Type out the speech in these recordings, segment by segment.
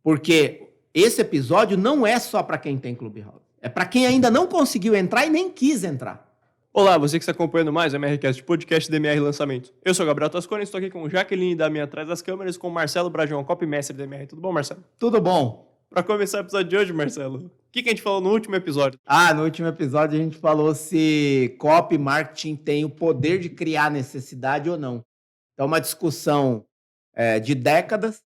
Porque esse episódio não é só para quem tem Clubhouse. É para quem ainda não conseguiu entrar e nem quis entrar. Olá, você que está acompanhando mais o MRCast, podcast DMR Lançamento. Eu sou o Gabriel Tascone, estou aqui com Jaqueline da minha atrás das câmeras, com o Marcelo Brajão, copymestre da DMR. Tudo bom, Marcelo? Tudo bom. Para começar o episódio de hoje, Marcelo, o que a gente falou no último episódio? No último episódio a gente falou se copy marketing tem o poder de criar necessidade ou não. É uma discussão de décadas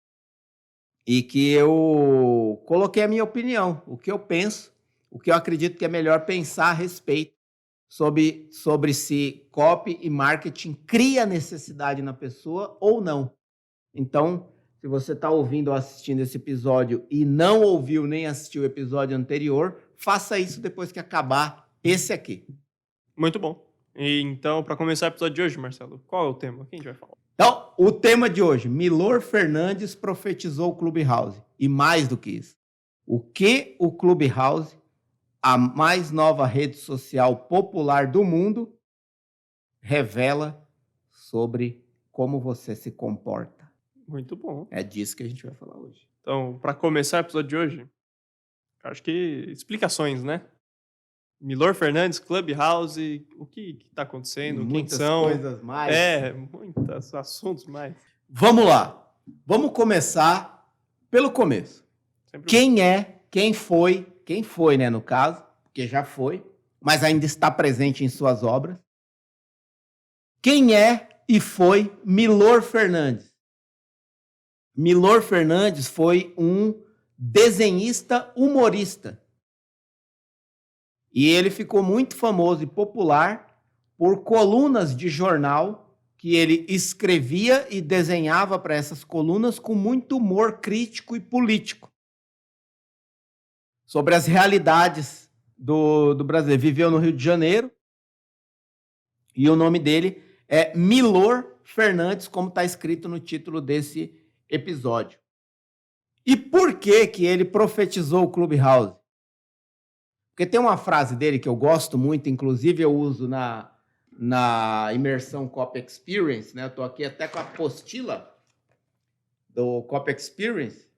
e que eu coloquei a minha opinião, o que eu penso, o que eu acredito que é melhor pensar a respeito sobre se copy e marketing cria necessidade na pessoa ou não. Então, se você está ouvindo ou assistindo esse episódio e não ouviu nem assistiu o episódio anterior, faça isso depois que acabar esse aqui. Muito bom. E então, para começar o episódio de hoje, Marcelo, qual é o tema? O que a gente vai falar? Então, o tema de hoje, Milor Fernandes profetizou o Clubhouse. E mais do que isso, o que o Clubhouse, a mais nova rede social popular do mundo, revela sobre como você se comporta. Muito bom. É disso que a gente vai falar hoje. Então, para começar o episódio de hoje, acho que explicações, né? Milor Fernandes, Clubhouse, o que está acontecendo, Muitas quem são... coisas mais. Muitos assuntos mais. Vamos lá. Vamos começar pelo começo. Sempre Quem foi, né, no caso, porque já foi, mas ainda está presente em suas obras. Quem é e foi Milor Fernandes? Milor Fernandes foi um desenhista humorista. E ele ficou muito famoso e popular por colunas de jornal que ele escrevia e desenhava para essas colunas com muito humor crítico e político sobre as realidades do Brasil. Ele viveu no Rio de Janeiro e o nome dele é Milor Fernandes, como está escrito no título desse episódio. E por que ele profetizou o Clubhouse? Porque tem uma frase dele que eu gosto muito, inclusive eu uso na imersão Copy Experience, né? Eu estou aqui até com a apostila do Copy Experience.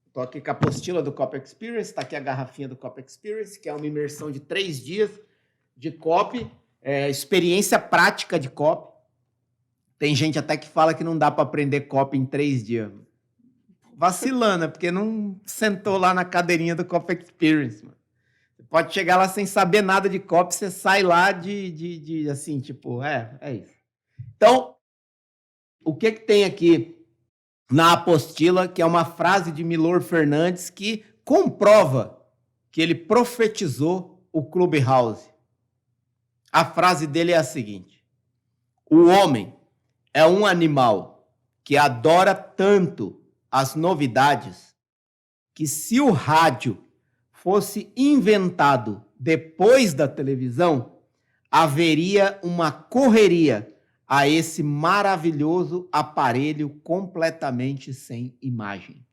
Estou aqui com a apostila do Copy Experience, está aqui a garrafinha do Copy Experience, que é uma imersão de 3 dias de copy, experiência prática de copy. Tem gente até que fala que não dá para aprender copy em 3 dias. Vacilando, porque não sentou lá na cadeirinha do Copy Experience, mano. Pode chegar lá sem saber nada de copy, você sai lá de assim, tipo, é isso. Então, o que tem aqui na apostila, que é uma frase de Milor Fernandes que comprova que ele profetizou o Clubhouse. A frase dele é a seguinte: o homem é um animal que adora tanto as novidades que se o rádio fosse inventado depois da televisão, haveria uma correria a esse maravilhoso aparelho completamente sem imagem.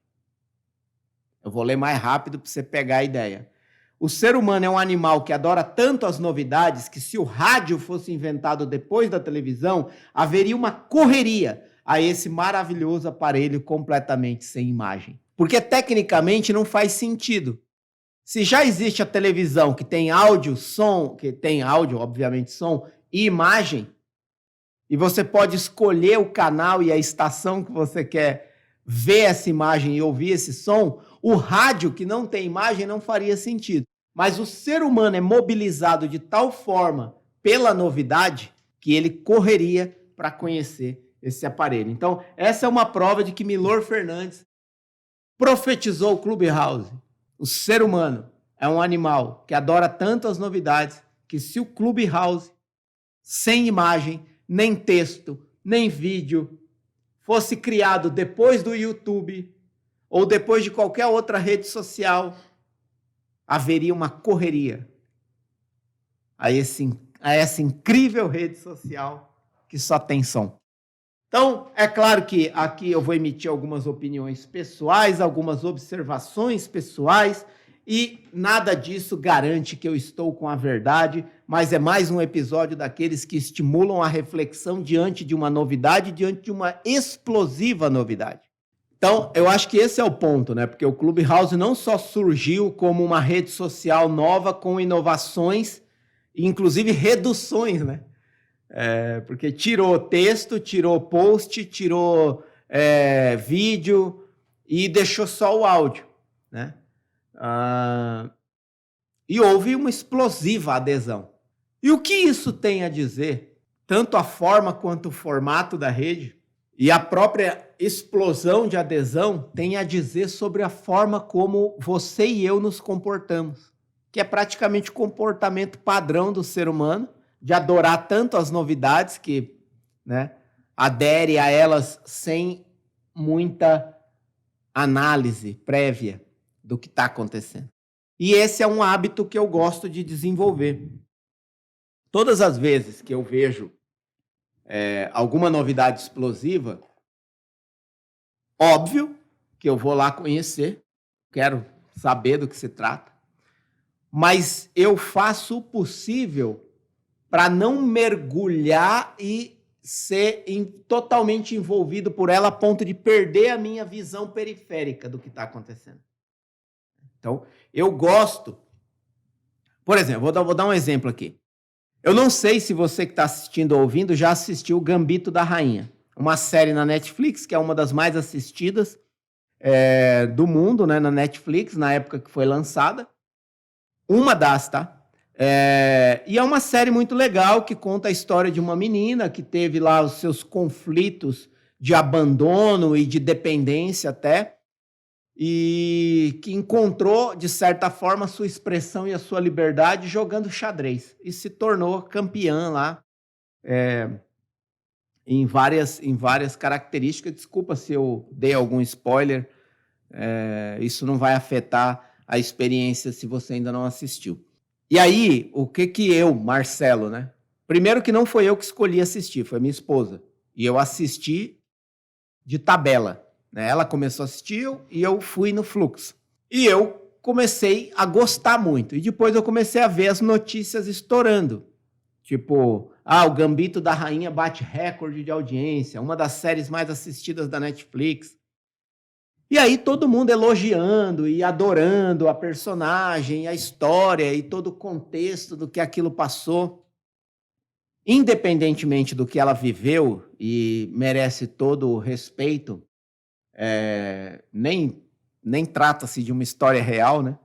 Eu vou ler mais rápido para você pegar a ideia. O ser humano é um animal que adora tanto as novidades que se o rádio fosse inventado depois da televisão, haveria uma correria a esse maravilhoso aparelho completamente sem imagem. Porque tecnicamente não faz sentido. Se já existe a televisão que tem áudio, som, que tem áudio, obviamente, som e imagem, e você pode escolher o canal e a estação que você quer ver essa imagem e ouvir esse som, o rádio que não tem imagem não faria sentido. Mas o ser humano é mobilizado de tal forma pela novidade que ele correria para conhecer esse aparelho. Então, essa é uma prova de que Milor Fernandes profetizou o Clubhouse. O ser humano é um animal que adora tanto as novidades que se o Clubhouse, sem imagem, nem texto, nem vídeo, fosse criado depois do YouTube ou depois de qualquer outra rede social, haveria uma correria a essa incrível rede social que só tem som. Então, é claro que aqui eu vou emitir algumas opiniões pessoais, algumas observações pessoais, e nada disso garante que eu estou com a verdade, mas é mais um episódio daqueles que estimulam a reflexão diante de uma novidade, diante de uma explosiva novidade. Então, eu acho que esse é o ponto, né? Porque o Clubhouse não só surgiu como uma rede social nova com inovações, inclusive reduções, né? Porque tirou texto, tirou post, tirou vídeo e deixou só o áudio, né? E houve uma explosiva adesão. E o que isso tem a dizer? Tanto a forma quanto o formato da rede e a própria explosão de adesão tem a dizer sobre a forma como você e eu nos comportamos, que é praticamente o comportamento padrão do ser humano, de adorar tanto as novidades que, né, adere a elas sem muita análise prévia do que está acontecendo. E esse é um hábito que eu gosto de desenvolver. Todas as vezes que eu vejo alguma novidade explosiva, óbvio que eu vou lá conhecer, quero saber do que se trata, mas eu faço o possível para não mergulhar e ser totalmente envolvido por ela a ponto de perder a minha visão periférica do que está acontecendo. Então, eu gosto... Por exemplo, vou dar um exemplo aqui. Eu não sei se você que está assistindo ou ouvindo já assistiu Gambito da Rainha, uma série na Netflix, que é uma das mais assistidas do mundo, né, na Netflix, na época que foi lançada. Uma das, tá? E é uma série muito legal que conta a história de uma menina que teve lá os seus conflitos de abandono e de dependência até, e que encontrou, de certa forma, a sua expressão e a sua liberdade jogando xadrez. E se tornou campeã lá em várias características. Desculpa se eu dei algum spoiler. Isso não vai afetar a experiência se você ainda não assistiu. E aí, o que eu, Marcelo, né? Primeiro que não foi eu que escolhi assistir, foi minha esposa. E eu assisti de tabela. Ela começou a assistir e eu fui no fluxo. E eu comecei a gostar muito. E depois eu comecei a ver as notícias estourando. Tipo, o Gambito da Rainha bate recorde de audiência, uma das séries mais assistidas da Netflix. E aí todo mundo elogiando e adorando a personagem, a história e todo o contexto do que aquilo passou. Independentemente do que ela viveu e merece todo o respeito, nem trata-se de uma história real, né?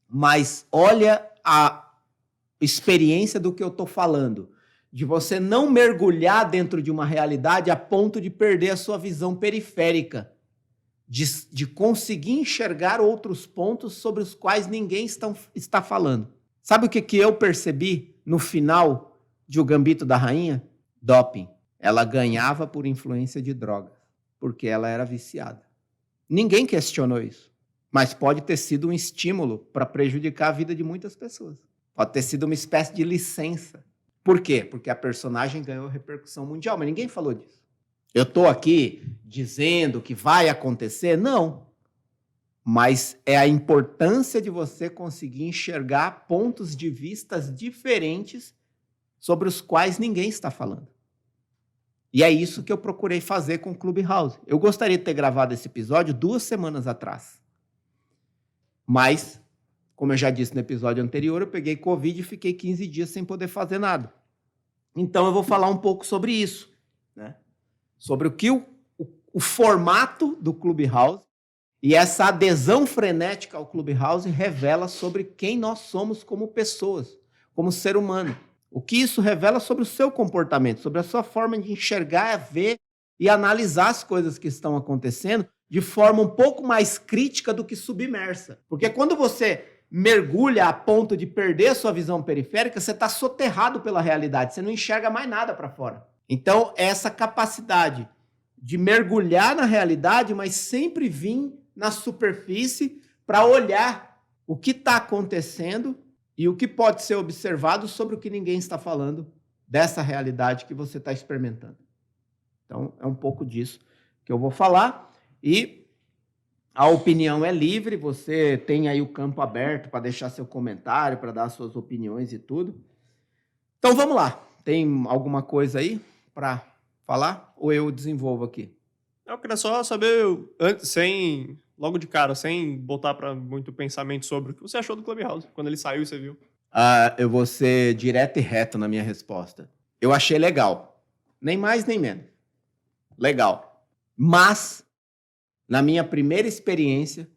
Mas olha a experiência do que eu estou falando, de você não mergulhar dentro de uma realidade a ponto de perder a sua visão periférica, de conseguir enxergar outros pontos sobre os quais ninguém está falando. Sabe o que eu percebi no final de O Gambito da Rainha? Doping. Ela ganhava por influência de drogas, porque ela era viciada. Ninguém questionou isso, mas pode ter sido um estímulo para prejudicar a vida de muitas pessoas. Pode ter sido uma espécie de licença. Por quê? Porque a personagem ganhou repercussão mundial, mas ninguém falou disso. Eu estou aqui dizendo que vai acontecer? Não. Mas é a importância de você conseguir enxergar pontos de vistas diferentes sobre os quais ninguém está falando. E é isso que eu procurei fazer com o Clubhouse. Eu gostaria de ter gravado esse episódio 2 semanas atrás. Mas, como eu já disse no episódio anterior, eu peguei Covid e fiquei 15 dias sem poder fazer nada. Então eu vou falar um pouco sobre isso, né? Sobre o que o formato do Clubhouse e essa adesão frenética ao Clubhouse revela sobre quem nós somos como pessoas, como ser humano. O que isso revela sobre o seu comportamento, sobre a sua forma de enxergar, ver e analisar as coisas que estão acontecendo de forma um pouco mais crítica do que submersa. Porque quando você mergulha a ponto de perder a sua visão periférica, você está soterrado pela realidade, você não enxerga mais nada para fora. Então, essa capacidade de mergulhar na realidade, mas sempre vir na superfície para olhar o que está acontecendo e o que pode ser observado sobre o que ninguém está falando dessa realidade que você está experimentando. Então, é um pouco disso que eu vou falar. E a opinião é livre, você tem aí o campo aberto para deixar seu comentário, para dar suas opiniões e tudo. Então, vamos lá. Tem alguma coisa aí para falar? Ou eu desenvolvo aqui? Eu queria só saber, logo de cara, sem botar pra muito pensamento sobre o que você achou do Clubhouse, quando ele saiu e você viu. Eu vou ser direto e reto na minha resposta. Eu achei legal. Nem mais, nem menos. Legal. Mas, na minha primeira experiência,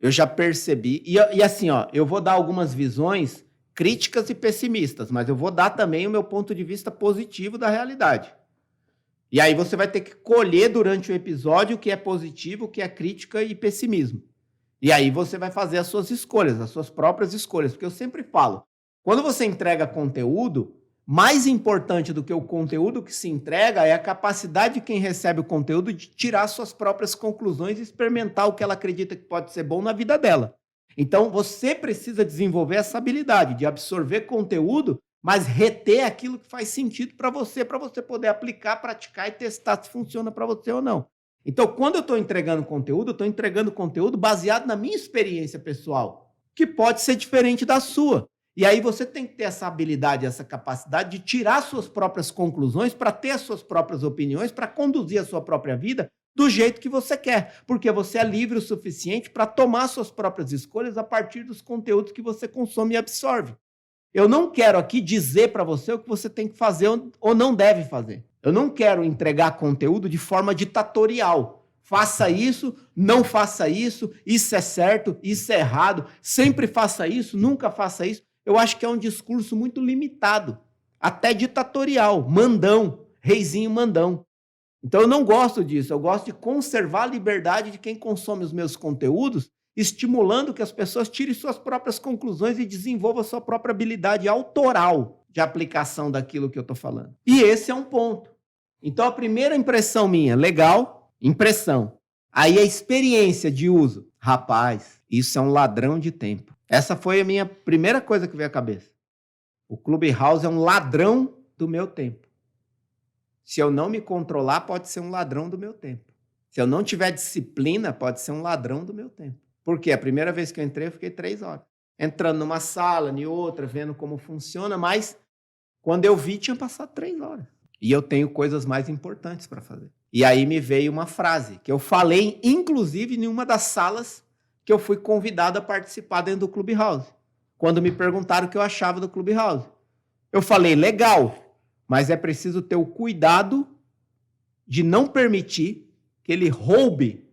eu já percebi... E assim, eu vou dar algumas visões críticas e pessimistas, mas eu vou dar também o meu ponto de vista positivo da realidade. E aí você vai ter que colher durante o episódio o que é positivo, o que é crítica e pessimismo. E aí você vai fazer as suas escolhas, as suas próprias escolhas. Porque eu sempre falo, quando você entrega conteúdo, mais importante do que o conteúdo que se entrega é a capacidade de quem recebe o conteúdo de tirar suas próprias conclusões e experimentar o que ela acredita que pode ser bom na vida dela. Então, você precisa desenvolver essa habilidade de absorver conteúdo, mas reter aquilo que faz sentido para você poder aplicar, praticar e testar se funciona para você ou não. Então, quando eu estou entregando conteúdo, eu estou entregando conteúdo baseado na minha experiência pessoal, que pode ser diferente da sua. E aí você tem que ter essa habilidade, essa capacidade de tirar suas próprias conclusões para ter as suas próprias opiniões, para conduzir a sua própria vida do jeito que você quer, porque você é livre o suficiente para tomar suas próprias escolhas a partir dos conteúdos que você consome e absorve. Eu não quero aqui dizer para você o que você tem que fazer ou não deve fazer. Eu não quero entregar conteúdo de forma ditatorial. Faça isso, não faça isso, isso é certo, isso é errado, sempre faça isso, nunca faça isso. Eu acho que é um discurso muito limitado, até ditatorial, mandão, reizinho mandão. Então eu não gosto disso, eu gosto de conservar a liberdade de quem consome os meus conteúdos, estimulando que as pessoas tirem suas próprias conclusões e desenvolvam sua própria habilidade autoral de aplicação daquilo que eu estou falando. E esse é um ponto. Então a primeira impressão minha, legal, impressão. Aí a experiência de uso, rapaz, isso é um ladrão de tempo. Essa foi a minha primeira coisa que veio à cabeça. O Clubhouse é um ladrão do meu tempo. Se eu não me controlar, pode ser um ladrão do meu tempo. Se eu não tiver disciplina, pode ser um ladrão do meu tempo. Porque a primeira vez que eu entrei, eu fiquei 3 horas. Entrando numa sala, em outra, vendo como funciona, mas quando eu vi, tinha passado 3 horas. E eu tenho coisas mais importantes para fazer. E aí me veio uma frase que eu falei, inclusive, em uma das salas que eu fui convidado a participar dentro do Clubhouse. Quando me perguntaram o que eu achava do Clubhouse. Eu falei, legal, mas é preciso ter o cuidado de não permitir que ele roube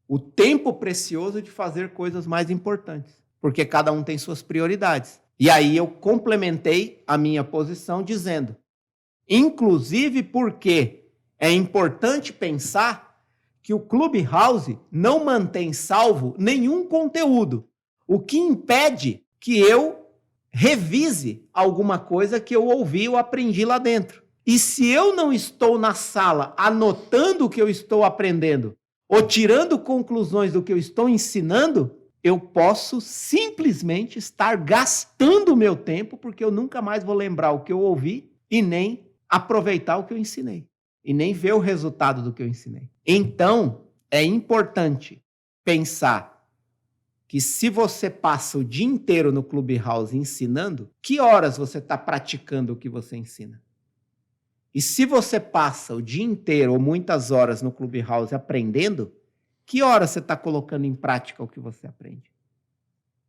o tempo precioso de fazer coisas mais importantes. Porque cada um tem suas prioridades. E aí eu complementei a minha posição dizendo, inclusive porque é importante pensar que o Clubhouse não mantém salvo nenhum conteúdo, o que impede que eu revise alguma coisa que eu ouvi ou aprendi lá dentro. E se eu não estou na sala anotando o que eu estou aprendendo ou tirando conclusões do que eu estou ensinando, eu posso simplesmente estar gastando o meu tempo porque eu nunca mais vou lembrar o que eu ouvi e nem aproveitar o que eu ensinei. E nem ver o resultado do que eu ensinei. Então, é importante pensar que se você passa o dia inteiro no Clubhouse ensinando, que horas você está praticando o que você ensina? E se você passa o dia inteiro ou muitas horas no Clubhouse aprendendo, que horas você está colocando em prática o que você aprende?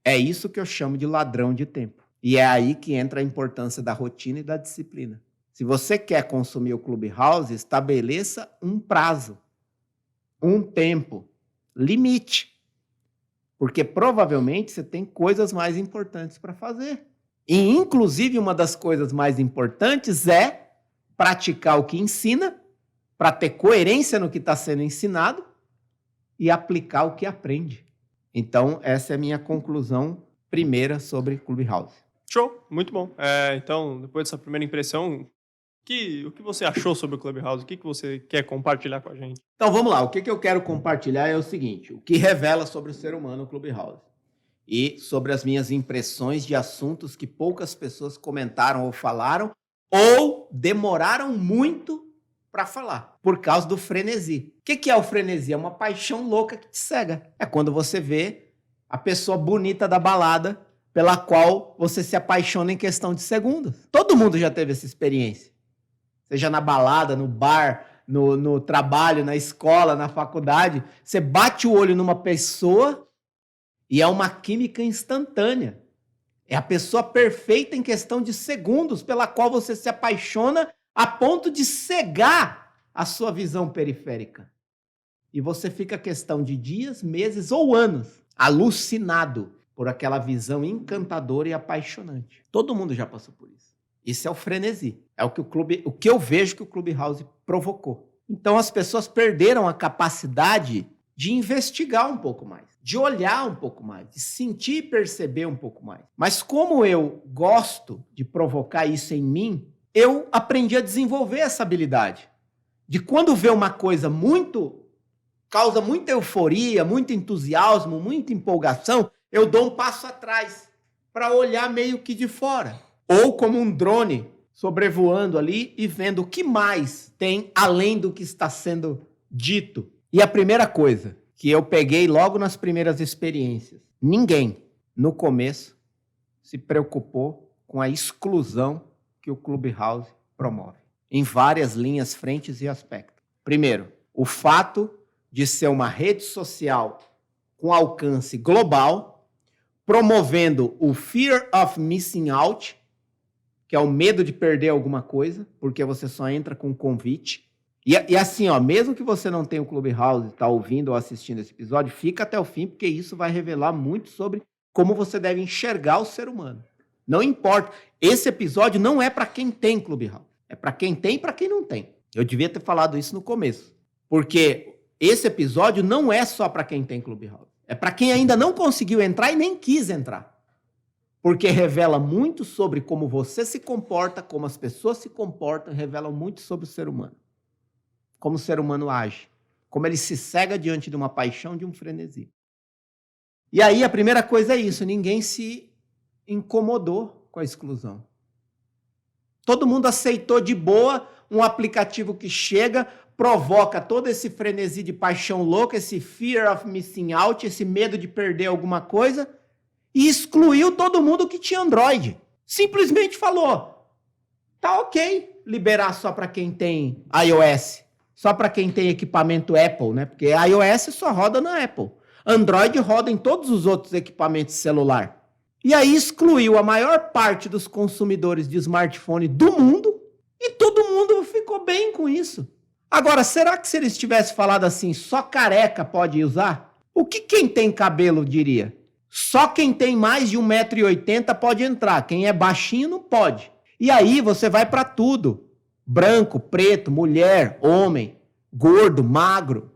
É isso que eu chamo de ladrão de tempo. E é aí que entra a importância da rotina e da disciplina. Se você quer consumir o Clubhouse, estabeleça um prazo, um tempo, limite. Porque provavelmente você tem coisas mais importantes para fazer. E, inclusive, uma das coisas mais importantes é praticar o que ensina, para ter coerência no que está sendo ensinado e aplicar o que aprende. Então, essa é a minha conclusão primeira sobre Clubhouse. Show, muito bom. Então, depois dessa primeira impressão, o que você achou sobre o Clubhouse? O que você quer compartilhar com a gente? Então, vamos lá. O que eu quero compartilhar é o seguinte, o que revela sobre o ser humano o Clubhouse. E sobre as minhas impressões de assuntos que poucas pessoas comentaram ou falaram, ou demoraram muito para falar, por causa do frenesi. O que é o frenesi? É uma paixão louca que te cega. É quando você vê a pessoa bonita da balada pela qual você se apaixona em questão de segundos. Todo mundo já teve essa experiência. Seja na balada, no bar, no trabalho, na escola, na faculdade. Você bate o olho numa pessoa e é uma química instantânea. É a pessoa perfeita em questão de segundos, pela qual você se apaixona a ponto de cegar a sua visão periférica. E você fica questão de dias, meses ou anos alucinado por aquela visão encantadora e apaixonante. Todo mundo já passou por isso. Isso é o frenesi. É o que eu vejo que o Clubhouse provocou. Então as pessoas perderam a capacidade de investigar um pouco mais, de olhar um pouco mais, de sentir e perceber um pouco mais. Mas como eu gosto de provocar isso em mim, eu aprendi a desenvolver essa habilidade. De quando vê uma coisa causa muita euforia, muito entusiasmo, muita empolgação, eu dou um passo atrás para olhar meio que de fora. Ou como um drone sobrevoando ali e vendo o que mais tem além do que está sendo dito. E a primeira coisa que eu peguei logo nas primeiras experiências, ninguém no começo se preocupou com a exclusão que o Clubhouse promove, em várias linhas, frentes e aspectos. Primeiro, o fato de ser uma rede social com alcance global, promovendo o fear of missing out, que é o medo de perder alguma coisa, porque você só entra com convite. E assim, mesmo que você não tenha o Clubhouse, está ouvindo ou assistindo esse episódio, fica até o fim, porque isso vai revelar muito sobre como você deve enxergar o ser humano. Não importa. Esse episódio não é para quem tem Clubhouse. É para quem tem e para quem não tem. Eu devia ter falado isso no começo. Porque esse episódio não é só para quem tem Clubhouse. É para quem ainda não conseguiu entrar e nem quis entrar. Porque revela muito sobre como você se comporta, como as pessoas se comportam, revela muito sobre o ser humano. Como o ser humano age. Como ele se cega diante de uma paixão, de um frenesi. E aí a primeira coisa é isso, ninguém se incomodou com a exclusão. Todo mundo aceitou de boa um aplicativo que chega, provoca todo esse frenesi de paixão louca, esse fear of missing out, esse medo de perder alguma coisa, e excluiu todo mundo que tinha Android. Simplesmente falou, tá ok liberar só para quem tem iOS, só para quem tem equipamento Apple, né? Porque iOS só roda na Apple. Android roda em todos os outros equipamentos celular. E aí excluiu a maior parte dos consumidores de smartphone do mundo e todo mundo ficou bem com isso. Agora, será que se eles tivessem falado assim, só careca pode usar? O que quem tem cabelo diria? Só quem tem mais de 1,80 m pode entrar. Quem é baixinho não pode. E aí você vai para tudo. Branco, preto, mulher, homem, gordo, magro.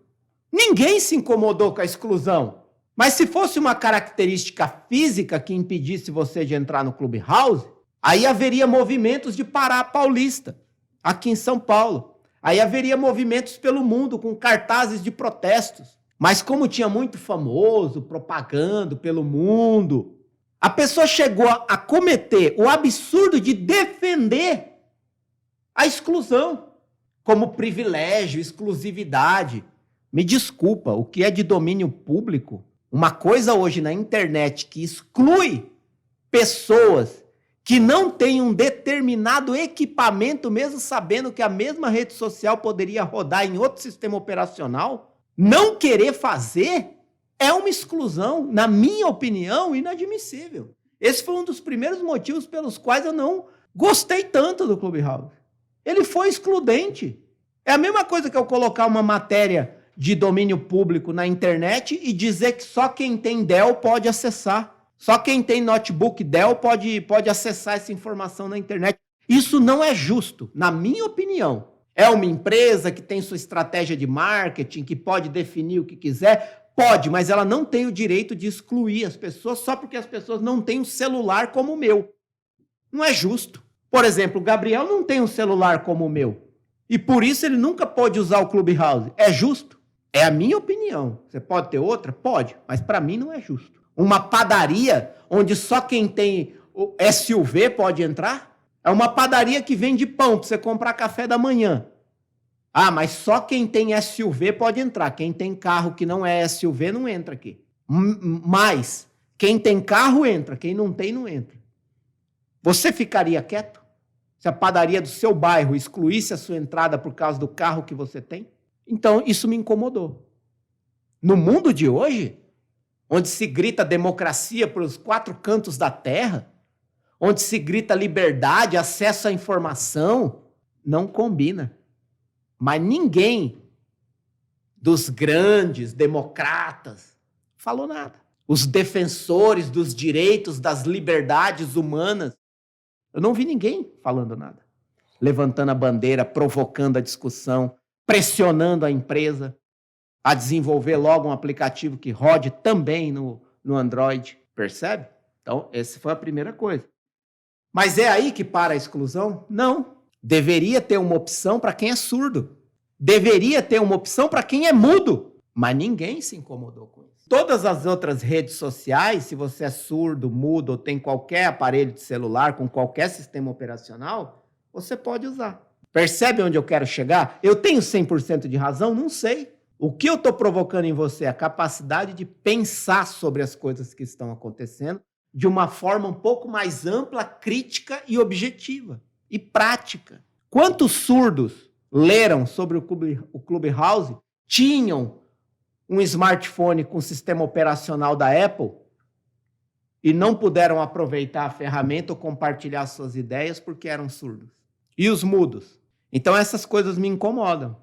Ninguém se incomodou com a exclusão. Mas se fosse uma característica física que impedisse você de entrar no Clubhouse, aí haveria movimentos de Pará Paulista, aqui em São Paulo. Aí haveria movimentos pelo mundo com cartazes de protestos. Mas como tinha muito famoso propagando pelo mundo, a pessoa chegou a cometer o absurdo de defender a exclusão como privilégio, exclusividade. Me desculpa, o que é de domínio público? Uma coisa hoje na internet que exclui pessoas que não têm um determinado equipamento, mesmo sabendo que a mesma rede social poderia rodar em outro sistema operacional, não querer fazer é uma exclusão, na minha opinião, inadmissível. Esse foi um dos primeiros motivos pelos quais eu não gostei tanto do Clubhouse. Ele foi excludente. É a mesma coisa que eu colocar uma matéria de domínio público na internet e dizer que só quem tem Dell pode acessar. Só quem tem notebook Dell pode acessar essa informação na internet. Isso não é justo, na minha opinião. É uma empresa que tem sua estratégia de marketing, que pode definir o que quiser? Pode, mas ela não tem o direito de excluir as pessoas só porque as pessoas não têm um celular como o meu. Não é justo. Por exemplo, o Gabriel não tem um celular como o meu. E por isso ele nunca pode usar o Clubhouse. É justo? É a minha opinião. Você pode ter outra? Pode, mas para mim não é justo. Uma padaria onde só quem tem o SUV pode entrar? É uma padaria que vende pão para você comprar café da manhã. Ah, mas só quem tem SUV pode entrar. Quem tem carro que não é SUV não entra aqui. Mas quem tem carro entra, quem não tem não entra. Você ficaria quieto? Se a padaria do seu bairro excluísse a sua entrada por causa do carro que você tem? Então, isso me incomodou. No mundo de hoje, onde se grita democracia pelos 4 cantos da terra, onde se grita liberdade, acesso à informação, não combina. Mas ninguém dos grandes democratas falou nada. Os defensores dos direitos, das liberdades humanas, eu não vi ninguém falando nada. Levantando a bandeira, provocando a discussão, pressionando a empresa a desenvolver logo um aplicativo que rode também no Android. Percebe? Então, essa foi a primeira coisa. Mas é aí que para a exclusão? Não. Deveria ter uma opção para quem é surdo. Deveria ter uma opção para quem é mudo. Mas ninguém se incomodou com isso. Todas as outras redes sociais, se você é surdo, mudo ou tem qualquer aparelho de celular com qualquer sistema operacional, você pode usar. Percebe onde eu quero chegar? Eu tenho 100% de razão? Não sei. O que eu estou provocando em você é a capacidade de pensar sobre as coisas que estão acontecendo de uma forma um pouco mais ampla, crítica e objetiva. E prática. Quantos surdos leram sobre o Clubhouse, tinham um smartphone com sistema operacional da Apple e não puderam aproveitar a ferramenta ou compartilhar suas ideias porque eram surdos? E os mudos? Então essas coisas me incomodam.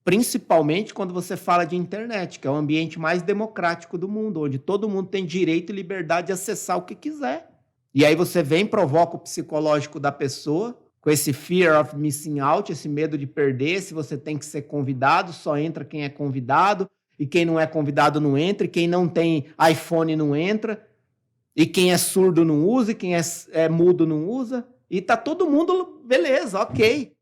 Principalmente quando você fala de internet, que é o ambiente mais democrático do mundo, onde todo mundo tem direito e liberdade de acessar o que quiser. E aí você vem, provoca o psicológico da pessoa, com esse fear of missing out, esse medo de perder, se você tem que ser convidado, só entra quem é convidado, e quem não é convidado não entra, e quem não tem iPhone não entra, e quem é surdo não usa, e quem é mudo não usa, e tá todo mundo, beleza, ok.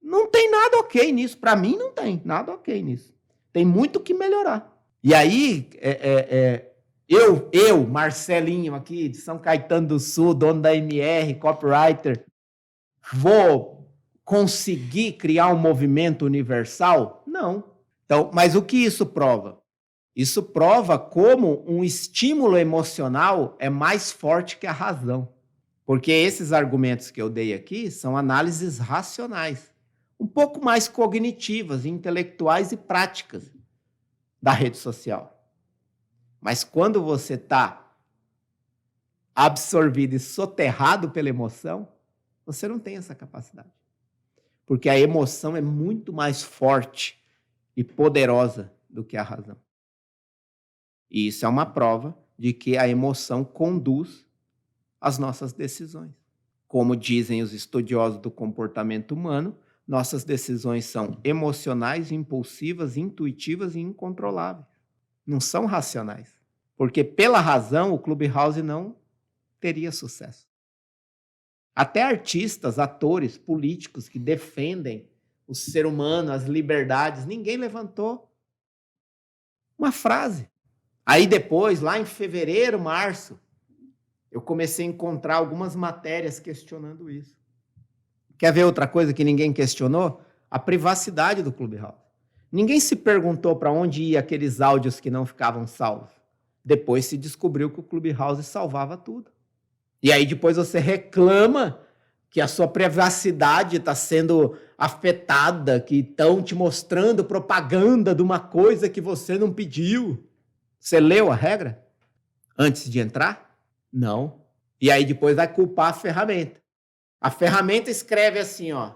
Não tem nada ok nisso. Para mim, não tem nada ok nisso. Tem muito que melhorar. E aí, eu, Marcelinho, aqui de São Caetano do Sul, dono da MR, copywriter, vou conseguir criar um movimento universal? Não. Então, mas o que isso prova? Isso prova como um estímulo emocional é mais forte que a razão. Porque esses argumentos que eu dei aqui são análises racionais, um pouco mais cognitivas, intelectuais e práticas da rede social. Mas quando você está absorvido e soterrado pela emoção, você não tem essa capacidade. Porque a emoção é muito mais forte e poderosa do que a razão. E isso é uma prova de que a emoção conduz as nossas decisões. Como dizem os estudiosos do comportamento humano, nossas decisões são emocionais, impulsivas, intuitivas e incontroláveis. Não são racionais. Porque pela razão o Clubhouse não teria sucesso. Até artistas, atores, políticos que defendem o ser humano, as liberdades, ninguém levantou uma frase. Aí depois, lá em fevereiro, março, eu comecei a encontrar algumas matérias questionando isso. Quer ver outra coisa que ninguém questionou? A privacidade do Clubhouse. Ninguém se perguntou para onde ia aqueles áudios que não ficavam salvos. Depois se descobriu que o Clubhouse salvava tudo. E aí depois você reclama que a sua privacidade está sendo afetada, que estão te mostrando propaganda de uma coisa que você não pediu. Você leu a regra antes de entrar? Não. E aí depois vai culpar a ferramenta. A ferramenta escreve assim, ó.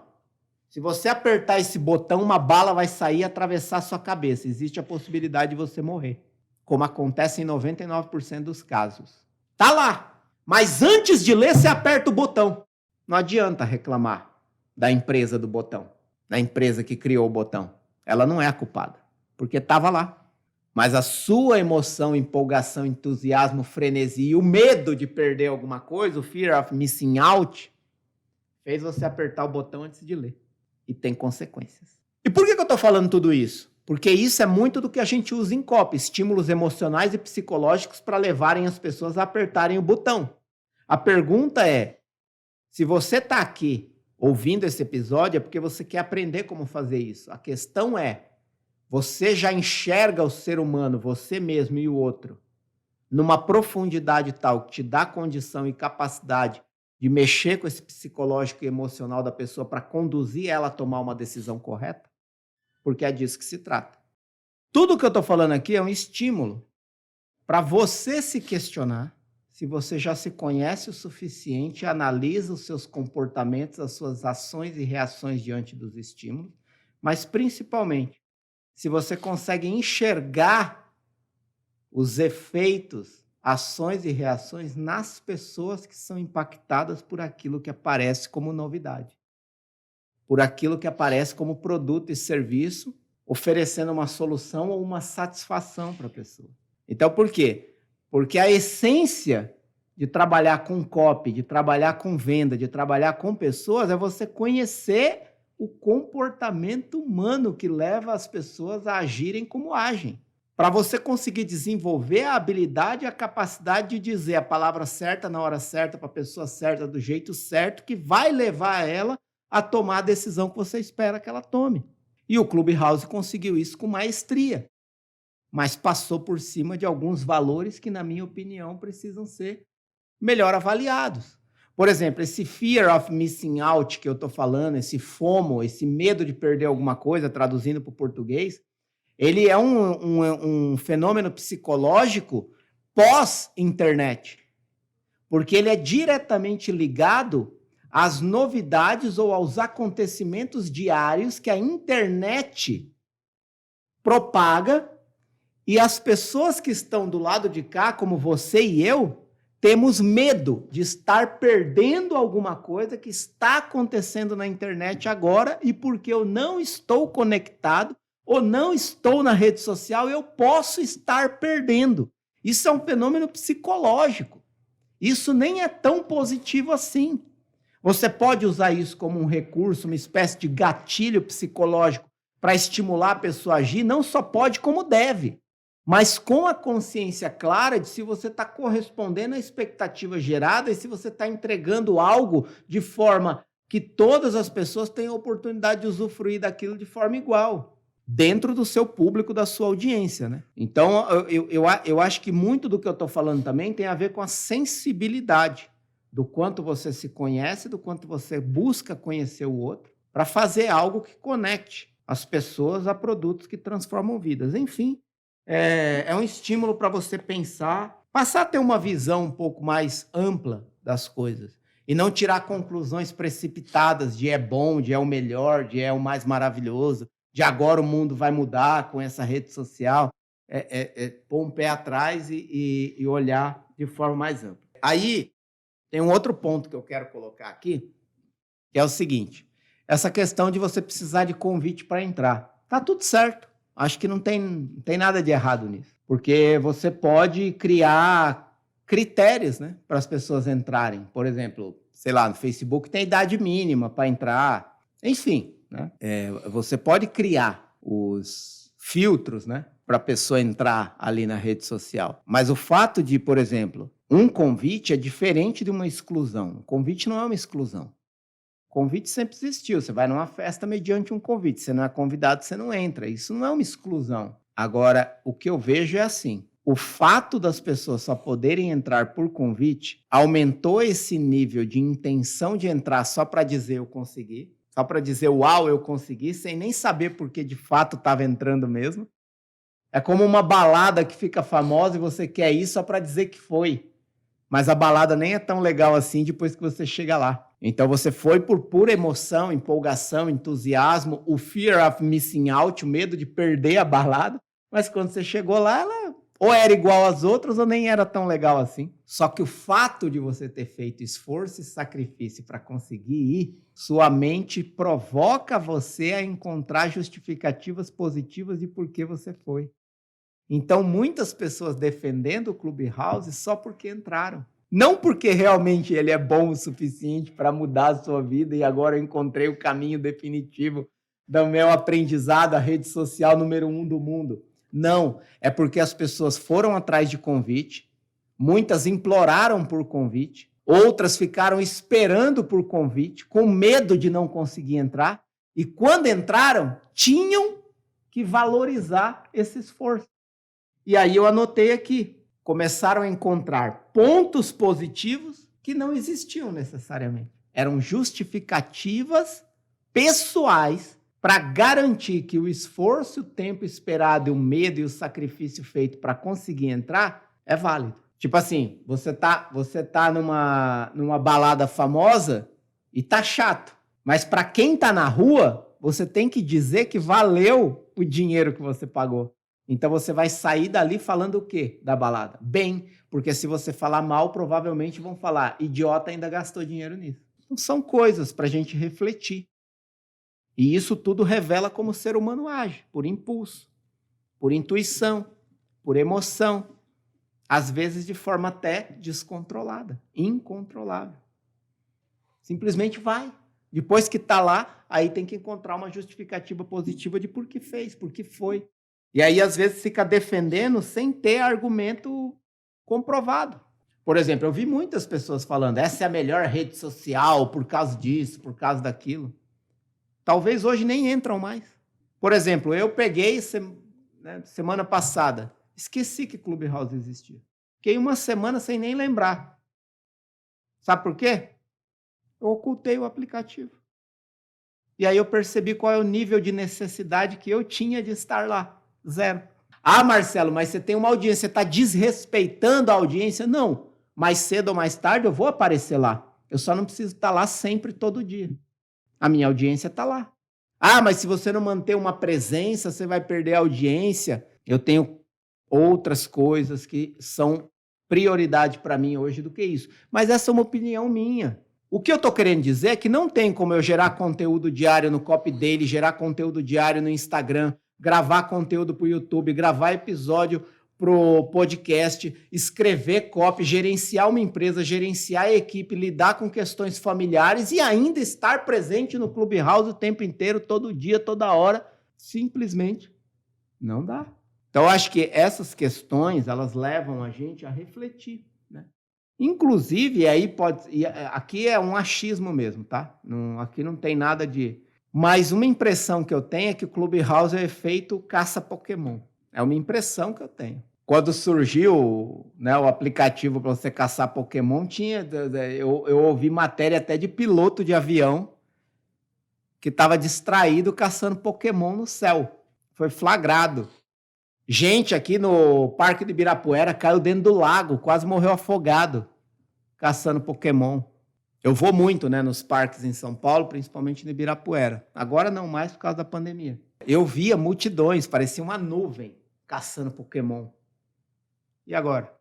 Se você apertar esse botão, uma bala vai sair e atravessar a sua cabeça. Existe a possibilidade de você morrer. Como acontece em 99% dos casos. Tá lá. Mas antes de ler, você aperta o botão. Não adianta reclamar da empresa do botão. Da empresa que criou o botão. Ela não é a culpada. Porque estava lá. Mas a sua emoção, empolgação, entusiasmo, frenesi e o medo de perder alguma coisa, o fear of missing out, fez você apertar o botão antes de ler. E tem consequências. E por que eu estou falando tudo isso? Porque isso é muito do que a gente usa em copy, estímulos emocionais e psicológicos para levarem as pessoas a apertarem o botão. A pergunta é, se você está aqui ouvindo esse episódio, é porque você quer aprender como fazer isso. A questão é, você já enxerga o ser humano, você mesmo e o outro, numa profundidade tal que te dá condição e capacidade de mexer com esse psicológico e emocional da pessoa para conduzir ela a tomar uma decisão correta? Porque é disso que se trata. Tudo que eu estou falando aqui é um estímulo para você se questionar se você já se conhece o suficiente, analisa os seus comportamentos, as suas ações e reações diante dos estímulos, mas principalmente se você consegue enxergar os efeitos, ações e reações nas pessoas que são impactadas por aquilo que aparece como novidade, por aquilo que aparece como produto e serviço, oferecendo uma solução ou uma satisfação para a pessoa. Então, por quê? Porque a essência de trabalhar com copy, de trabalhar com venda, de trabalhar com pessoas, é você conhecer o comportamento humano que leva as pessoas a agirem como agem. Para você conseguir desenvolver a habilidade e a capacidade de dizer a palavra certa na hora certa, para a pessoa certa, do jeito certo, que vai levar ela a tomar a decisão que você espera que ela tome. E o Clubhouse conseguiu isso com maestria, mas passou por cima de alguns valores que, na minha opinião, precisam ser melhor avaliados. Por exemplo, esse fear of missing out que eu estou falando, esse FOMO, esse medo de perder alguma coisa, traduzindo para o português, ele é um fenômeno psicológico pós-internet, porque ele é diretamente ligado às novidades ou aos acontecimentos diários que a internet propaga, e as pessoas que estão do lado de cá, como você e eu, temos medo de estar perdendo alguma coisa que está acontecendo na internet agora, e porque eu não estou conectado ou não estou na rede social, eu posso estar perdendo. Isso é um fenômeno psicológico. Isso nem é tão positivo assim. Você pode usar isso como um recurso, uma espécie de gatilho psicológico para estimular a pessoa a agir, não só pode, como deve. Mas com a consciência clara de se você está correspondendo à expectativa gerada e se você está entregando algo de forma que todas as pessoas tenham a oportunidade de usufruir daquilo de forma igual, dentro do seu público, da sua audiência, né? Então, eu acho que muito do que eu estou falando também tem a ver com a sensibilidade do quanto você se conhece, do quanto você busca conhecer o outro, para fazer algo que conecte as pessoas a produtos que transformam vidas. Enfim, é um estímulo para você pensar, passar a ter uma visão um pouco mais ampla das coisas e não tirar conclusões precipitadas de é bom, de é o melhor, de é o mais maravilhoso, de agora o mundo vai mudar com essa rede social. Pôr um pé atrás e olhar de forma mais ampla. Aí, tem um outro ponto que eu quero colocar aqui, que é o seguinte: essa questão de você precisar de convite para entrar. Tá tudo certo. Acho que não tem nada de errado nisso. Porque você pode criar critérios, né, para as pessoas entrarem. Por exemplo, sei lá, no Facebook tem idade mínima para entrar. Enfim, né? Você pode criar os filtros, né, para a pessoa entrar ali na rede social. Mas o fato de, por exemplo, um convite é diferente de uma exclusão. Um convite não é uma exclusão. Convite sempre existiu. Você vai numa festa mediante um convite. Você não é convidado, você não entra. Isso não é uma exclusão. Agora, o que eu vejo é assim: o fato das pessoas só poderem entrar por convite aumentou esse nível de intenção de entrar só para dizer eu consegui, só para dizer uau, eu consegui, sem nem saber por que de fato estava entrando mesmo. É como uma balada que fica famosa e você quer ir só para dizer que foi. Mas a balada nem é tão legal assim depois que você chega lá. Então você foi por pura emoção, empolgação, entusiasmo, o fear of missing out, o medo de perder a balada, mas quando você chegou lá, ela ou era igual às outras ou nem era tão legal assim. Só que o fato de você ter feito esforço e sacrifício para conseguir ir, sua mente provoca você a encontrar justificativas positivas de por que você foi. Então, muitas pessoas defendendo o Clubhouse só porque entraram. Não porque realmente ele é bom o suficiente para mudar a sua vida e agora eu encontrei o caminho definitivo do meu aprendizado, a rede social número 1 do mundo. Não, é porque as pessoas foram atrás de convite, muitas imploraram por convite, outras ficaram esperando por convite, com medo de não conseguir entrar, e quando entraram, tinham que valorizar esse esforço. E aí eu anotei aqui, começaram a encontrar pontos positivos que não existiam necessariamente. Eram justificativas pessoais para garantir que o esforço, o tempo esperado, o medo e o sacrifício feito para conseguir entrar é válido. Tipo assim, você tá numa balada famosa e tá chato. Mas para quem tá na rua, você tem que dizer que valeu o dinheiro que você pagou. Então você vai sair dali falando o quê da balada? Bem, porque se você falar mal, provavelmente vão falar, idiota ainda gastou dinheiro nisso. Então são coisas para a gente refletir. E isso tudo revela como o ser humano age, por impulso, por intuição, por emoção, às vezes de forma até descontrolada, incontrolável. Simplesmente vai. Depois que está lá, aí tem que encontrar uma justificativa positiva de por que fez, por que foi. E aí, às vezes, fica defendendo sem ter argumento comprovado. Por exemplo, eu vi muitas pessoas falando, essa é a melhor rede social por causa disso, por causa daquilo. Talvez hoje nem entram mais. Por exemplo, eu peguei semana passada, esqueci que Clubhouse existia. Fiquei uma semana sem nem lembrar. Sabe por quê? Eu ocultei o aplicativo. E aí eu percebi qual é o nível de necessidade que eu tinha de estar lá. 0. Ah, Marcelo, mas você tem uma audiência, você está desrespeitando a audiência? Não. Mais cedo ou mais tarde eu vou aparecer lá. Eu só não preciso estar lá sempre, todo dia. A minha audiência está lá. Ah, mas se você não manter uma presença, você vai perder a audiência. Eu tenho outras coisas que são prioridade para mim hoje do que isso. Mas essa é uma opinião minha. O que eu estou querendo dizer é que não tem como eu gerar conteúdo diário no Copy Daily, gerar conteúdo diário no Instagram, gravar conteúdo para o YouTube, gravar episódio para o podcast, escrever copy, gerenciar uma empresa, gerenciar a equipe, lidar com questões familiares e ainda estar presente no Clubhouse o tempo inteiro, todo dia, toda hora. Simplesmente não dá. Então, eu acho que essas questões, elas levam a gente a refletir, né? Inclusive, aqui é um achismo mesmo, tá? Aqui não tem nada de... Mas uma impressão que eu tenho é que o Clubhouse é efeito caça-Pokémon. É uma impressão que eu tenho. Quando surgiu, né, o aplicativo para você caçar Pokémon, eu ouvi matéria até de piloto de avião que estava distraído caçando Pokémon no céu. Foi flagrado. Gente aqui no Parque de Ibirapuera caiu dentro do lago, quase morreu afogado, caçando Pokémon. Eu vou muito, né, nos parques em São Paulo, principalmente no Ibirapuera. Agora não mais por causa da pandemia. Eu via multidões, parecia uma nuvem, caçando Pokémon. E agora?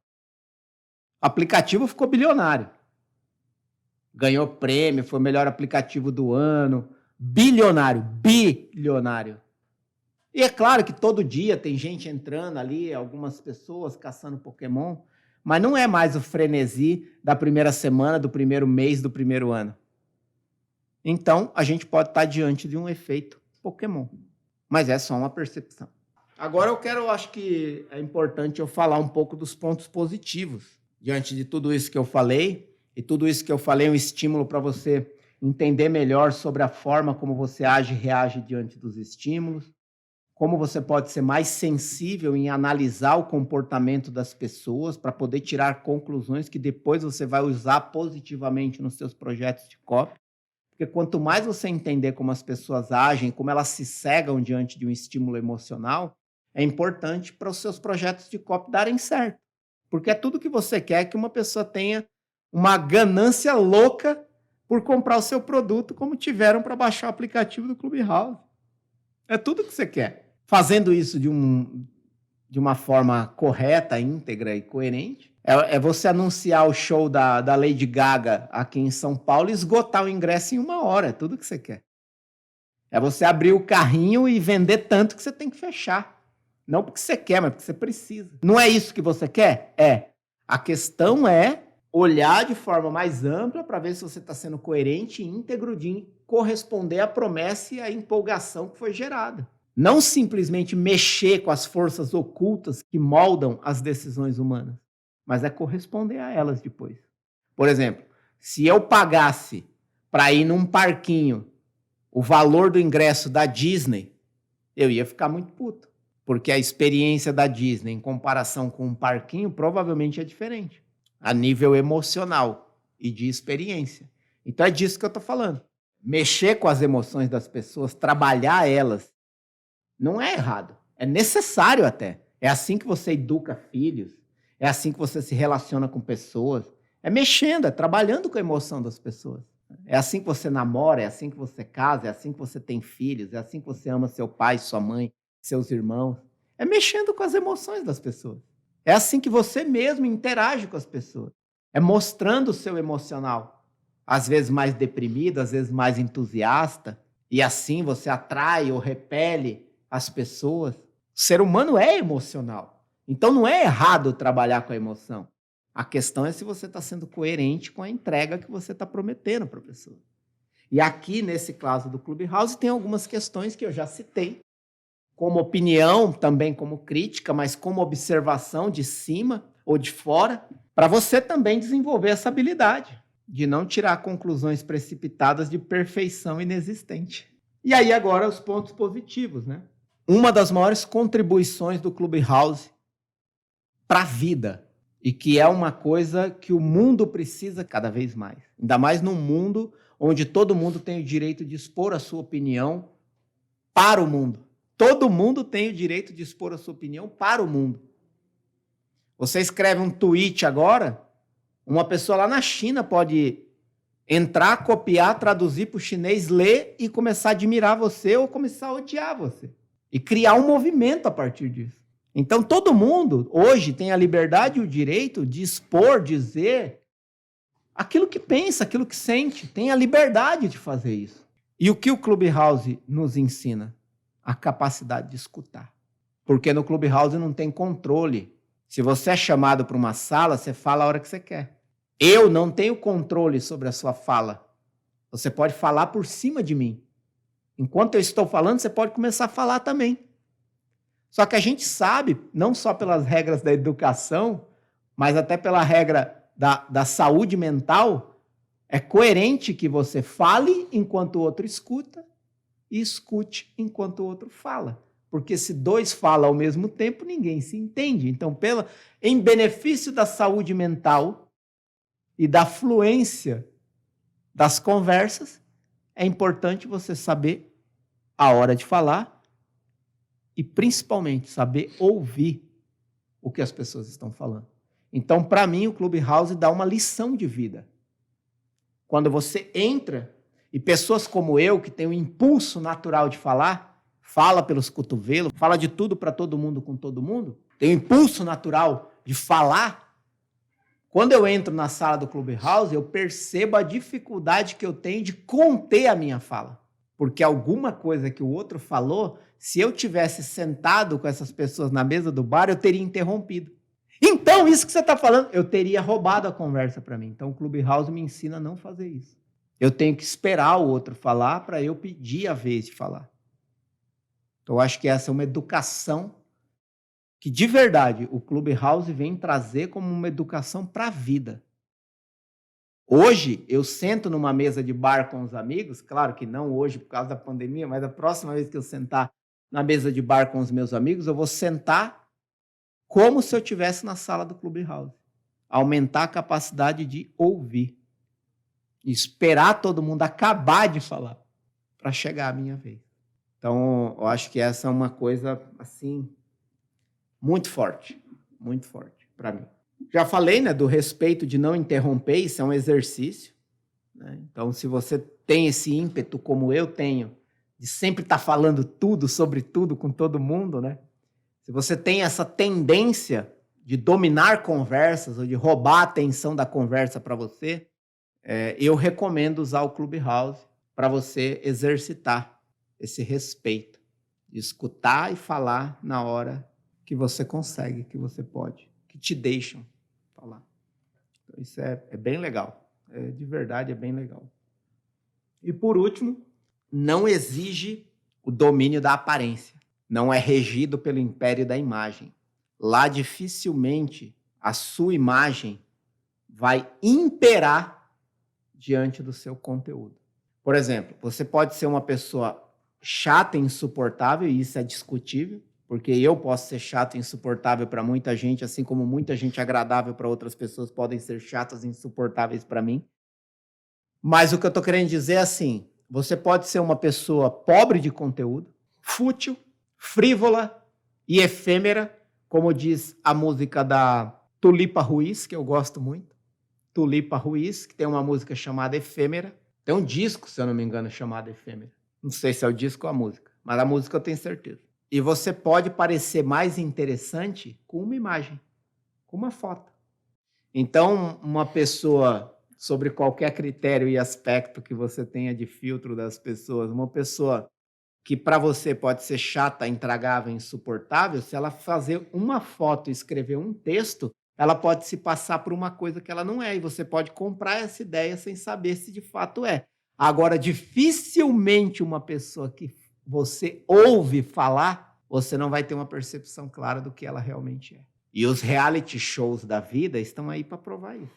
O aplicativo ficou bilionário. Ganhou prêmio, foi o melhor aplicativo do ano. Bilionário. E é claro que todo dia tem gente entrando ali, algumas pessoas caçando Pokémon, mas não é mais o frenesi da primeira semana, do primeiro mês, do primeiro ano. Então, a gente pode estar diante de um efeito Pokémon, mas é só uma percepção. Agora eu acho que é importante eu falar um pouco dos pontos positivos diante de tudo isso que eu falei, e tudo isso que eu falei é um estímulo para você entender melhor sobre a forma como você age e reage diante dos estímulos, como você pode ser mais sensível em analisar o comportamento das pessoas para poder tirar conclusões que depois você vai usar positivamente nos seus projetos de copy. Porque quanto mais você entender como as pessoas agem, como elas se cegam diante de um estímulo emocional, é importante para os seus projetos de copy darem certo. Porque é tudo que você quer que uma pessoa tenha uma ganância louca por comprar o seu produto, como tiveram para baixar o aplicativo do Clubhouse. É tudo que você quer. Fazendo isso de uma forma correta, íntegra e coerente, é você anunciar o show da Lady Gaga aqui em São Paulo e esgotar o ingresso em 1 hora. É tudo que você quer. É você abrir o carrinho e vender tanto que você tem que fechar. Não porque você quer, mas porque você precisa. Não é isso que você quer? É. A questão é olhar de forma mais ampla para ver se você está sendo coerente e íntegro de corresponder à promessa e à empolgação que foi gerada. Não simplesmente mexer com as forças ocultas que moldam as decisões humanas, mas é corresponder a elas depois. Por exemplo, se eu pagasse para ir num parquinho o valor do ingresso da Disney, eu ia ficar muito puto, porque a experiência da Disney em comparação com um parquinho provavelmente é diferente, a nível emocional e de experiência. Então é disso que eu estou falando. Mexer com as emoções das pessoas, trabalhar elas, não é errado. É necessário até. É assim que você educa filhos, é assim que você se relaciona com pessoas. É mexendo, é trabalhando com a emoção das pessoas. É assim que você namora, é assim que você casa, é assim que você tem filhos, é assim que você ama seu pai, sua mãe, seus irmãos. É mexendo com as emoções das pessoas. É assim que você mesmo interage com as pessoas. É mostrando o seu emocional. Às vezes mais deprimido, às vezes mais entusiasta. E assim você atrai ou repele as pessoas. O ser humano é emocional. Então não é errado trabalhar com a emoção. A questão é se você está sendo coerente com a entrega que você está prometendo para a pessoa. E aqui, nesse caso do Clubhouse, tem algumas questões que eu já citei, como opinião, também como crítica, mas como observação de cima ou de fora, para você também desenvolver essa habilidade de não tirar conclusões precipitadas de perfeição inexistente. E aí agora os pontos positivos, né? Uma das maiores contribuições do Clubhouse para a vida, e que é uma coisa que o mundo precisa cada vez mais. Ainda mais num mundo onde todo mundo tem o direito de expor a sua opinião para o mundo. Todo mundo tem o direito de expor a sua opinião para o mundo. Você escreve um tweet agora, uma pessoa lá na China pode entrar, copiar, traduzir para o chinês, ler e começar a admirar você ou começar a odiar você. E criar um movimento a partir disso. Então, todo mundo hoje tem a liberdade e o direito de expor, dizer aquilo que pensa, aquilo que sente. Tem a liberdade de fazer isso. E o que o Clubhouse nos ensina? A capacidade de escutar. Porque no Clubhouse não tem controle. Se você é chamado para uma sala, você fala a hora que você quer. Eu não tenho controle sobre a sua fala. Você pode falar por cima de mim. Enquanto eu estou falando, você pode começar a falar também. Só que a gente sabe, não só pelas regras da educação, mas até pela regra da saúde mental, é coerente que você fale enquanto o outro escuta e escute enquanto o outro fala. Porque se dois falam ao mesmo tempo, ninguém se entende. Então, em benefício da saúde mental e da fluência das conversas, é importante você saber a hora de falar e, principalmente, saber ouvir o que as pessoas estão falando. Então, para mim, o Clubhouse dá uma lição de vida. Quando você entra, e pessoas como eu, que tem o impulso natural de falar, fala pelos cotovelos, fala de tudo para todo mundo com todo mundo, tem o impulso natural de falar. Quando eu entro na sala do Clubhouse, eu percebo a dificuldade que eu tenho de conter a minha fala. Porque alguma coisa que o outro falou, se eu tivesse sentado com essas pessoas na mesa do bar, eu teria interrompido. Então, isso que você está falando, eu teria roubado a conversa para mim. Então, o Clubhouse me ensina a não fazer isso. Eu tenho que esperar o outro falar para eu pedir a vez de falar. Então, eu acho que essa é uma educação que, de verdade, o Clubhouse vem trazer como uma educação para a vida. Hoje, eu sento numa mesa de bar com os amigos, claro que não hoje por causa da pandemia, mas a próxima vez que eu sentar na mesa de bar com os meus amigos, eu vou sentar como se eu estivesse na sala do Clubhouse. Aumentar a capacidade de ouvir. Esperar todo mundo acabar de falar para chegar a minha vez. Então, eu acho que essa é uma coisa, assim, muito forte para mim. Já falei, né, do respeito de não interromper, isso é um exercício. Né? Então, se você tem esse ímpeto, como eu tenho, de sempre estar falando tudo, sobre tudo, com todo mundo, né? Se você tem essa tendência de dominar conversas ou de roubar a atenção da conversa para você, eu recomendo usar o Clubhouse para você exercitar esse respeito, de escutar e falar na hora que você consegue, que você pode, que te deixam falar. Então, isso é bem legal. De verdade, é bem legal. E, por último, não exige o domínio da aparência. Não é regido pelo império da imagem. Lá, dificilmente, a sua imagem vai imperar diante do seu conteúdo. Por exemplo, você pode ser uma pessoa chata e insuportável, e isso é discutível, porque eu posso ser chato e insuportável para muita gente, assim como muita gente agradável para outras pessoas podem ser chatas e insuportáveis para mim. Mas o que eu estou querendo dizer é assim, você pode ser uma pessoa pobre de conteúdo, fútil, frívola e efêmera, como diz a música da Tulipa Ruiz, que eu gosto muito. Tulipa Ruiz, que tem uma música chamada Efêmera. Tem um disco, se eu não me engano, chamado Efêmera. Não sei se é o disco ou a música, mas a música eu tenho certeza. E você pode parecer mais interessante com uma imagem, com uma foto. Então, uma pessoa, sobre qualquer critério e aspecto que você tenha de filtro das pessoas, uma pessoa que para você pode ser chata, intragável, insuportável, se ela fazer uma foto e escrever um texto, ela pode se passar por uma coisa que ela não é, e você pode comprar essa ideia sem saber se de fato é. Agora, dificilmente uma pessoa que você ouve falar, você não vai ter uma percepção clara do que ela realmente é. E os reality shows da vida estão aí para provar isso.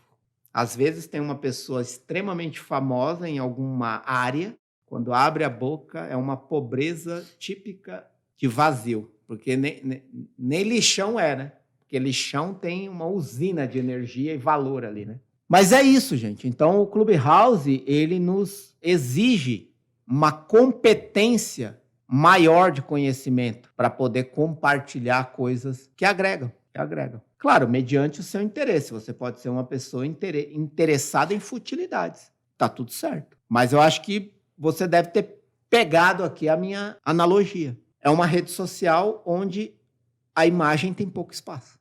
Às vezes tem uma pessoa extremamente famosa em alguma área, quando abre a boca é uma pobreza típica de vazio, porque nem lixão é, né? Porque lixão tem uma usina de energia e valor ali, né? Mas é isso, gente. Então, o Clubhouse, ele nos exige uma competência maior de conhecimento para poder compartilhar coisas que agregam. Claro, mediante o seu interesse. Você pode ser uma pessoa interessada em futilidades. Tá tudo certo. Mas eu acho que você deve ter pegado aqui a minha analogia. É uma rede social onde a imagem tem pouco espaço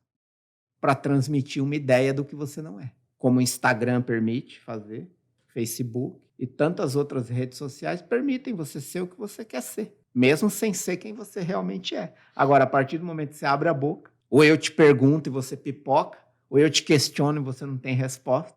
para transmitir uma ideia do que você não é. Como o Instagram permite fazer, Facebook e tantas outras redes sociais permitem você ser o que você quer ser, mesmo sem ser quem você realmente é. Agora, a partir do momento que você abre a boca, ou eu te pergunto e você pipoca, ou eu te questiono e você não tem resposta,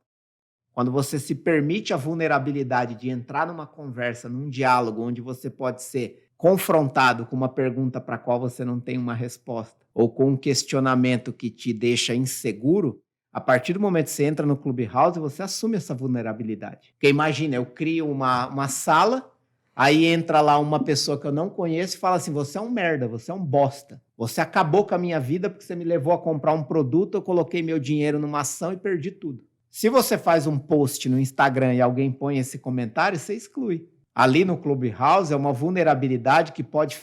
quando você se permite a vulnerabilidade de entrar numa conversa, num diálogo, onde você pode ser confrontado com uma pergunta para a qual você não tem uma resposta, ou com um questionamento que te deixa inseguro, a partir do momento que você entra no Clubhouse, você assume essa vulnerabilidade. Porque imagina, eu crio uma sala, aí entra lá uma pessoa que eu não conheço e fala assim, você é um merda, você é um bosta. Você acabou com a minha vida porque você me levou a comprar um produto, eu coloquei meu dinheiro numa ação e perdi tudo. Se você faz um post no Instagram e alguém põe esse comentário, você exclui. Ali no Clubhouse é uma vulnerabilidade que pode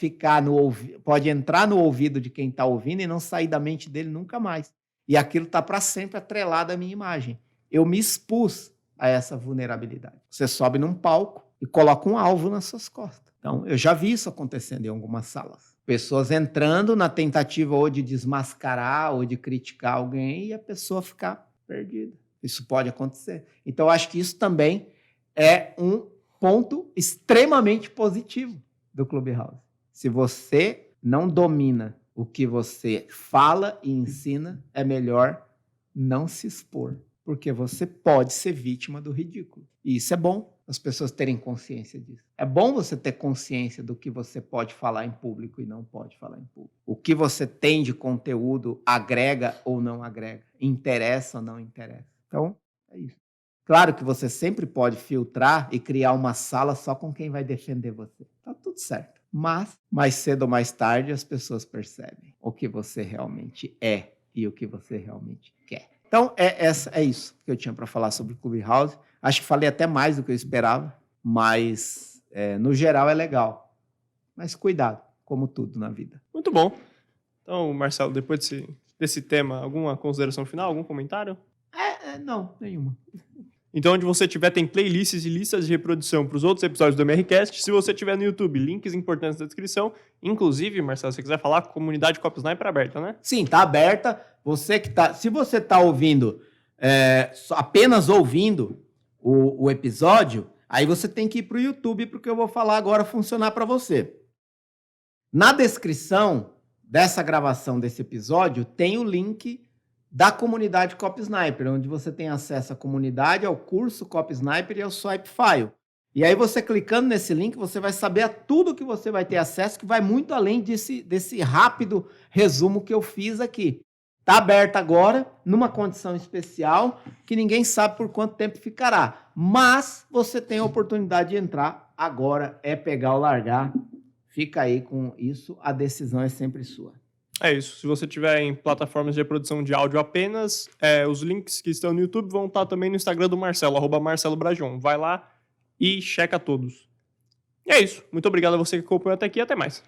pode entrar no ouvido de quem está ouvindo e não sair da mente dele nunca mais. E aquilo está para sempre atrelado à minha imagem. Eu me expus a essa vulnerabilidade. Você sobe num palco e coloca um alvo nas suas costas. Então, eu já vi isso acontecendo em algumas salas. Pessoas entrando na tentativa ou de desmascarar ou de criticar alguém e a pessoa ficar perdida. Isso pode acontecer. Então, eu acho que isso também é um ponto extremamente positivo do Clubhouse. Se você não domina o que você fala e ensina, é melhor não se expor, porque você pode ser vítima do ridículo. E isso é bom, as pessoas terem consciência disso. É bom você ter consciência do que você pode falar em público e não pode falar em público. O que você tem de conteúdo agrega ou não agrega, interessa ou não interessa. Então, é isso. Claro que você sempre pode filtrar e criar uma sala só com quem vai defender você. Tá tudo certo. Mas, mais cedo ou mais tarde, as pessoas percebem o que você realmente é e o que você realmente quer. Então, é isso que eu tinha para falar sobre o Clubhouse. Acho que falei até mais do que eu esperava, mas, no geral, é legal. Mas cuidado, como tudo na vida. Muito bom. Então, Marcelo, depois desse tema, alguma consideração final, algum comentário? Não, nenhuma. Então, onde você tiver, tem playlists e listas de reprodução para os outros episódios do MRCast. Se você tiver no YouTube, links importantes na descrição. Inclusive, Marcelo, se você quiser falar, a comunidade Cop Sniper é aberta, né? Sim, tá aberta. Se você tá ouvindo, apenas ouvindo o episódio, aí você tem que ir para o YouTube, porque eu vou falar agora funcionar para você. Na descrição dessa gravação desse episódio, tem o link da comunidade Cop Sniper, onde você tem acesso à comunidade, ao curso Cop Sniper e ao Swipe File. E aí você clicando nesse link, você vai saber a tudo que você vai ter acesso, que vai muito além desse rápido resumo que eu fiz aqui. Está aberto agora, numa condição especial, que ninguém sabe por quanto tempo ficará. Mas você tem a oportunidade de entrar agora, é pegar ou largar. Fica aí com isso, a decisão é sempre sua. É isso. Se você tiver em plataformas de reprodução de áudio apenas, os links que estão no YouTube vão estar também no Instagram do Marcelo, @MarceloBrajon. Vai lá e checa todos. E é isso. Muito obrigado a você que acompanhou até aqui e até mais.